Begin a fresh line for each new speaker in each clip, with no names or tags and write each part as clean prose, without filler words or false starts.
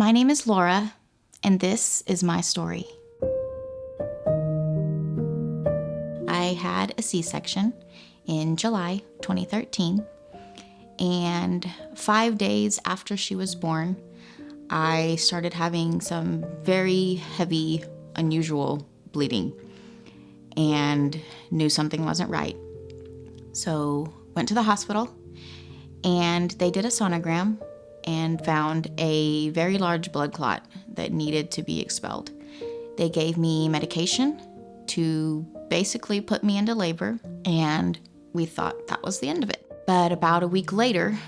My name is Laura, and this is my story. I had a C-section in July 2013, and 5 days after she was born, I started having some very heavy, unusual bleeding and knew something wasn't right. So went to the hospital, and they did a sonogram and found a very large blood clot that needed to be expelled. They gave me medication to basically put me into labor, and we thought that was the end of it. But about a week later,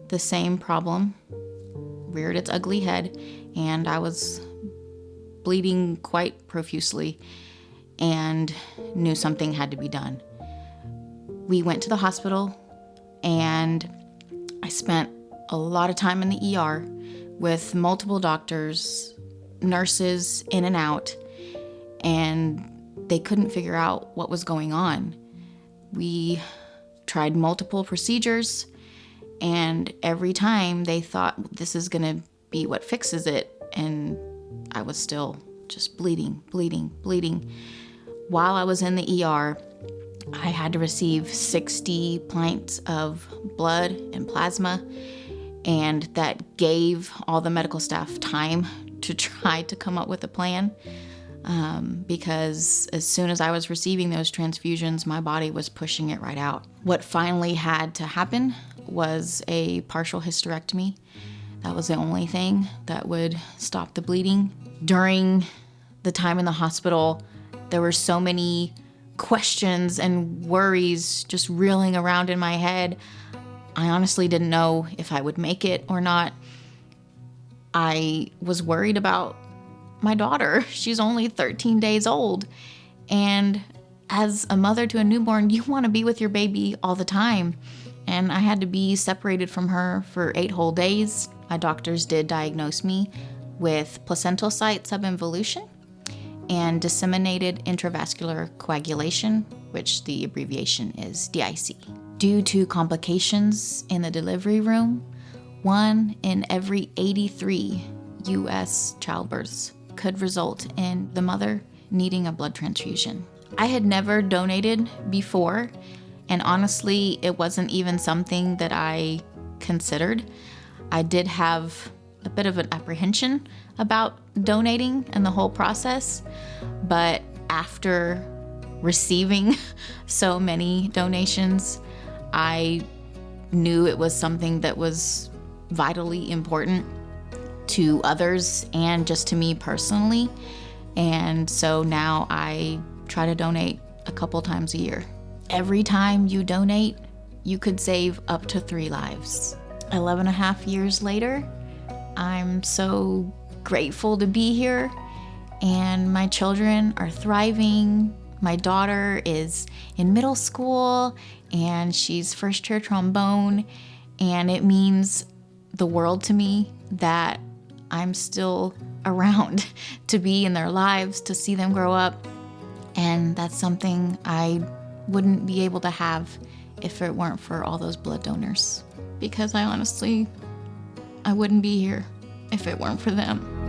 the same problem reared its ugly head, and I was bleeding quite profusely and knew something had to be done. We went to the hospital, and I spent a lot of time in the ER with multiple doctors, nurses in and out, and they couldn't figure out what was going on. We tried multiple procedures, and every time they thought this is gonna be what fixes it, and I was still just bleeding. While I was in the ER, I had to receive 60 pints of blood and plasma, and that gave all the medical staff time to try to come up with a plan, because as soon as I was receiving those transfusions, my body was pushing it right out. What finally had to happen was a partial hysterectomy. That was the only thing that would stop the bleeding. During the time in the hospital, there were so many questions and worries just reeling around in my head. I honestly didn't know if I would make it or not. I was worried about my daughter. She's only 13 days old. And as a mother to a newborn, you want to be with your baby all the time. And I had to be separated from her for 8 whole days. My doctors did diagnose me with placental site subinvolution and disseminated intravascular coagulation, which the abbreviation is DIC. Due to complications in the delivery room, 1 in every 83 U.S. childbirths could result in the mother needing a blood transfusion. I had never donated before, and honestly, it wasn't even something that I considered. I did have a bit of an apprehension about donating and the whole process, but after receiving so many donations, I knew it was something that was vitally important to others and just to me personally. And so now I try to donate a couple times a year. Every time you donate, you could save up to 3 lives. 11.5 years later, I'm so grateful to be here, and my children are thriving. My daughter is in middle school, and she's first year trombone, and it means the world to me that I'm still around to be in their lives, to see them grow up, and that's something I wouldn't be able to have if it weren't for all those blood donors, because I wouldn't be here if it weren't for them.